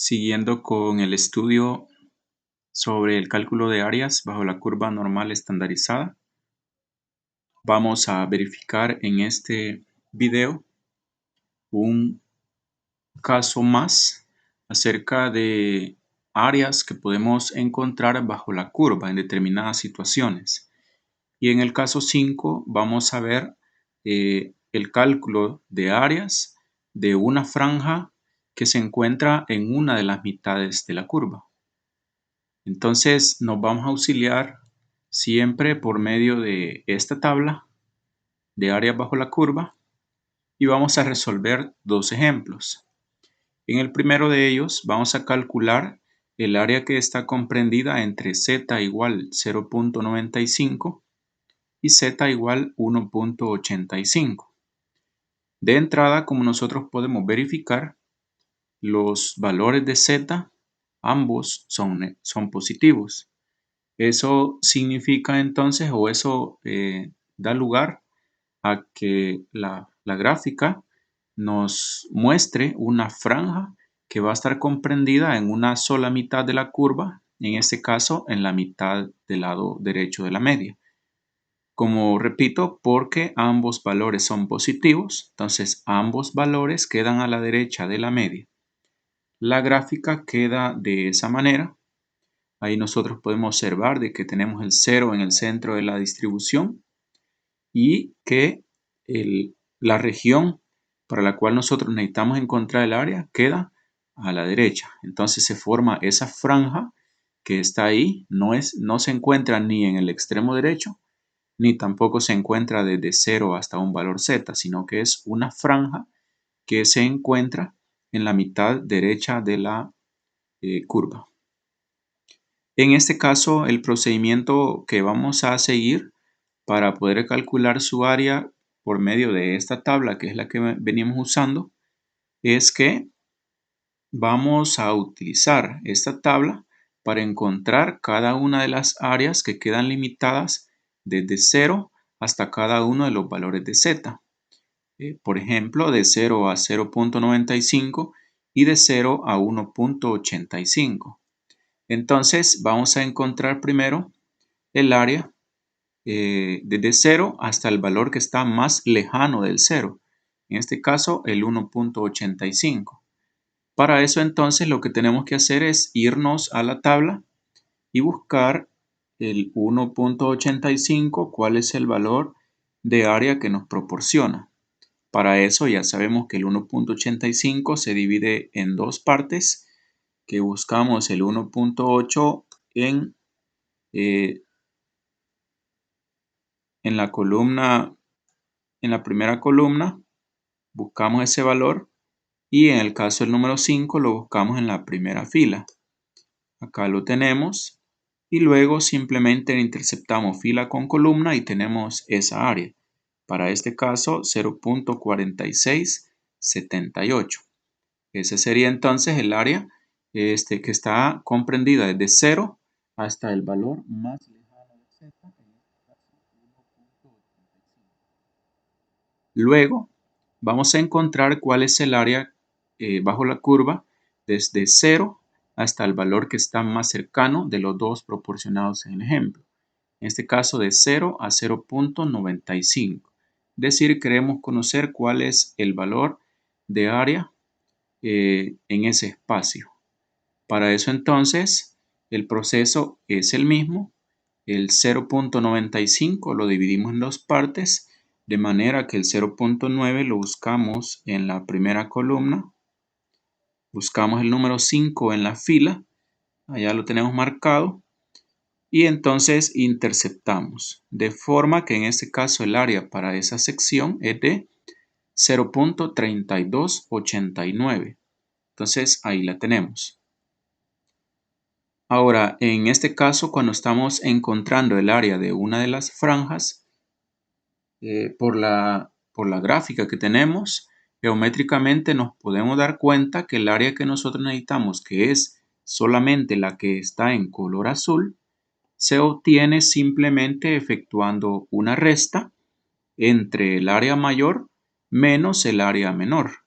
Siguiendo con el estudio sobre el cálculo de áreas bajo la curva normal estandarizada, vamos a verificar en este video un caso más acerca de áreas que podemos encontrar bajo la curva en determinadas situaciones. Y en el caso 5 vamos a ver el cálculo de áreas de una franja que se encuentra en una de las mitades de la curva. Entonces nos vamos a auxiliar siempre por medio de esta tabla de áreas bajo la curva y vamos a resolver dos ejemplos. En el primero de ellos vamos a calcular el área que está comprendida entre z igual 0.95 y z igual 1.85. De entrada, como nosotros podemos verificar, los valores de z ambos son positivos. Eso significa entonces, o eso da lugar a que la gráfica nos muestre una franja que va a estar comprendida en una sola mitad de la curva, en este caso en la mitad del lado derecho de la media. Como repito, porque ambos valores son positivos, entonces ambos valores quedan a la derecha de la media. La gráfica queda de esa manera. Ahí nosotros podemos observar de que tenemos el 0 en el centro de la distribución y que la región para la cual nosotros necesitamos encontrar el área queda a la derecha. Entonces se forma esa franja que está ahí, no se encuentra ni en el extremo derecho, ni tampoco se encuentra desde 0 hasta un valor z, sino que es una franja que se encuentra en la mitad derecha de la curva. En este caso, el procedimiento que vamos a seguir para poder calcular su área por medio de esta tabla, que es la que venimos usando, es que vamos a utilizar esta tabla para encontrar cada una de las áreas que quedan limitadas desde 0 hasta cada uno de los valores de z. Por ejemplo, de 0 a 0.95 y de 0 a 1.85. Entonces vamos a encontrar primero el área desde 0 hasta el valor que está más lejano del 0. En este caso el 1.85. Para eso entonces lo que tenemos que hacer es irnos a la tabla y buscar el 1.85, cuál es el valor de área que nos proporciona. Para eso ya sabemos que el 1.85 se divide en dos partes, que buscamos el 1.8 en la columna, en la primera columna, buscamos ese valor y en el caso del número 5 lo buscamos en la primera fila. Acá lo tenemos y luego simplemente interceptamos fila con columna y tenemos esa área. Para este caso 0.4678. Ese sería entonces el área que está comprendida desde 0 hasta el valor más lejano de z, en este caso 1.85. Luego vamos a encontrar cuál es el área bajo la curva desde 0 hasta el valor que está más cercano de los dos proporcionados en el ejemplo. En este caso de 0 a 0.95. Es decir, queremos conocer cuál es el valor de área en ese espacio. Para eso entonces el proceso es el mismo. El 0.95 lo dividimos en dos partes, de manera que el 0.9 lo buscamos en la primera columna. Buscamos el número 5 en la fila, allá lo tenemos marcado, y entonces interceptamos, de forma que en este caso el área para esa sección es de 0.3289. Entonces ahí la tenemos. Ahora, en este caso, cuando estamos encontrando el área de una de las franjas, por la gráfica que tenemos, geométricamente nos podemos dar cuenta que el área que nosotros necesitamos, que es solamente la que está en color azul, se obtiene simplemente efectuando una resta entre el área mayor menos el área menor.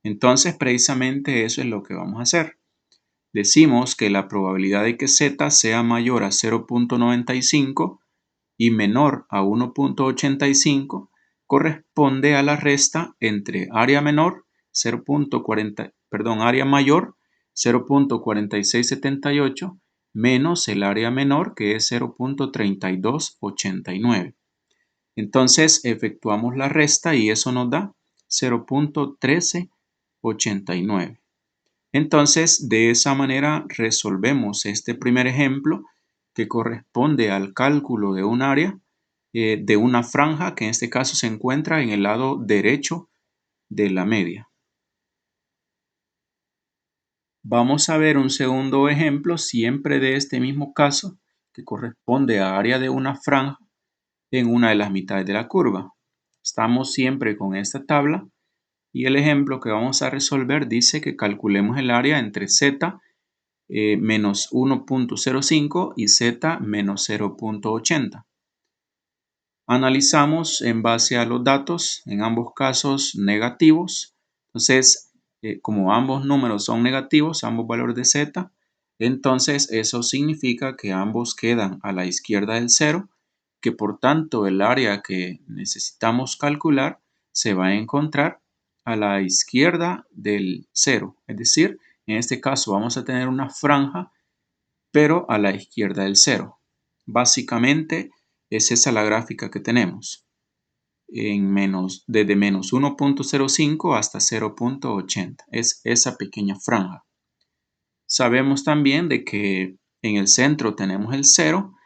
Entonces, precisamente eso es lo que vamos a hacer. decimos que la probabilidad de que z sea mayor a 0.95 y menor a 1.85 corresponde a la resta entre área menor 0.40, área mayor 0.4678 menos el área menor que es 0.3289. Entonces efectuamos la resta y eso nos da 0.1389. Entonces, de esa manera resolvemos este primer ejemplo que corresponde al cálculo de un área de una franja que en este caso se encuentra en el lado derecho de la media. Vamos a ver un segundo ejemplo siempre de este mismo caso que corresponde a área de una franja en una de las mitades de la curva. Estamos siempre con esta tabla y el ejemplo que vamos a resolver dice que calculemos el área entre z menos 1.05 y z menos 0.80. Analizamos en base a los datos, en ambos casos negativos. Entonces, como ambos números son negativos, ambos valores de z, entonces eso significa que ambos quedan a la izquierda del cero, que por tanto el área que necesitamos calcular se va a encontrar a la izquierda del cero. Es decir, en este caso vamos a tener una franja, pero a la izquierda del cero. Básicamente es esa la gráfica que tenemos. Desde menos 1.05 hasta 0.80. Es esa pequeña franja. Sabemos también de que en el centro tenemos el 0.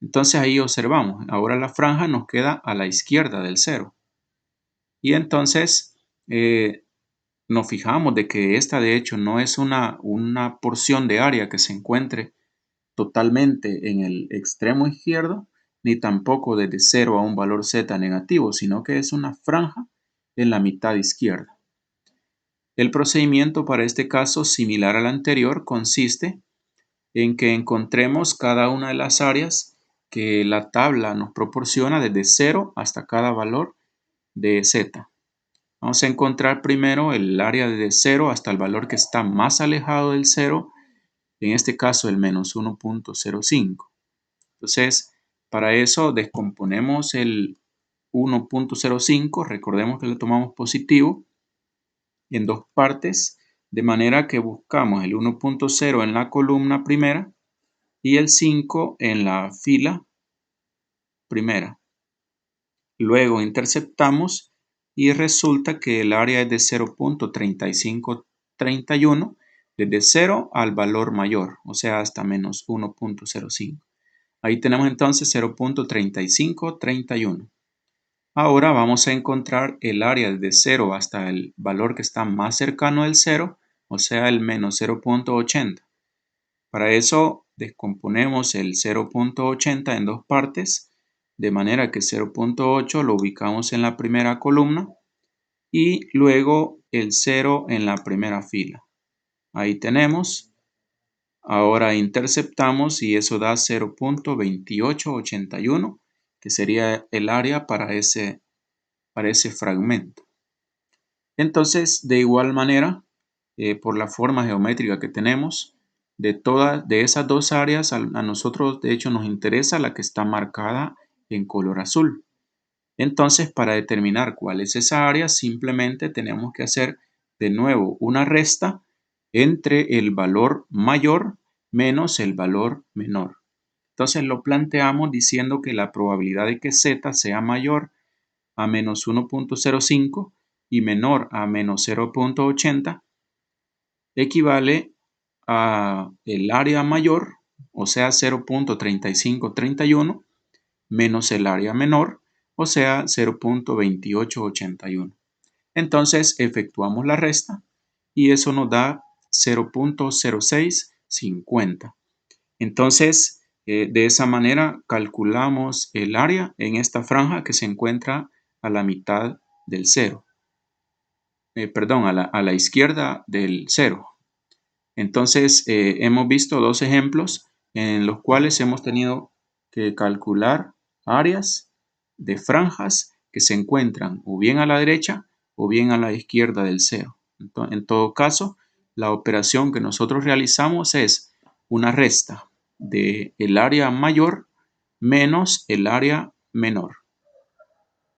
Entonces ahí observamos. Ahora la franja nos queda a la izquierda del 0. Y entonces nos fijamos de que esta de hecho no es una porción de área que se encuentre totalmente en el extremo izquierdo, ni tampoco desde 0 a un valor z negativo, sino que es una franja en la mitad izquierda. El procedimiento para este caso, similar al anterior, consiste en que encontremos cada una de las áreas que la tabla nos proporciona desde 0 hasta cada valor de z. Vamos a encontrar primero el área desde 0 hasta el valor que está más alejado del 0, en este caso el menos 1.05. Entonces, para eso descomponemos el 1.05, recordemos que lo tomamos positivo, en dos partes, de manera que buscamos el 1.0 en la columna primera y el 5 en la fila primera. Luego interceptamos y resulta que el área es de 0.3531 desde 0 al valor mayor, o sea, hasta menos 1.05. Ahí tenemos entonces 0.3531. Ahora vamos a encontrar el área desde 0 hasta el valor que está más cercano del 0, o sea, el menos 0.80. Para eso descomponemos el 0.80 en dos partes, de manera que 0.8 lo ubicamos en la primera columna y luego el 0 en la primera fila. Ahí tenemos. Ahora interceptamos y eso da 0.2881, que sería el área para ese fragmento. Entonces, de igual manera, por la forma geométrica que tenemos, de esas dos áreas, a nosotros de hecho nos interesa la que está marcada en color azul. Entonces, para determinar cuál es esa área, simplemente tenemos que hacer de nuevo una resta entre el valor mayor menos el valor menor. Entonces lo planteamos diciendo que la probabilidad de que z sea mayor a menos 1.05 y menor a menos 0.80 equivale a el área mayor, o sea 0.3531, menos el área menor, o sea 0.2881. Entonces efectuamos la resta y eso nos da 0.0650. Entonces, de esa manera calculamos el área en esta franja que se encuentra a la mitad del cero. A la izquierda del cero. Entonces, hemos visto dos ejemplos en los cuales hemos tenido que calcular áreas de franjas que se encuentran o bien a la derecha o bien a la izquierda del cero. En todo caso, la operación que nosotros realizamos es una resta de el área mayor menos el área menor.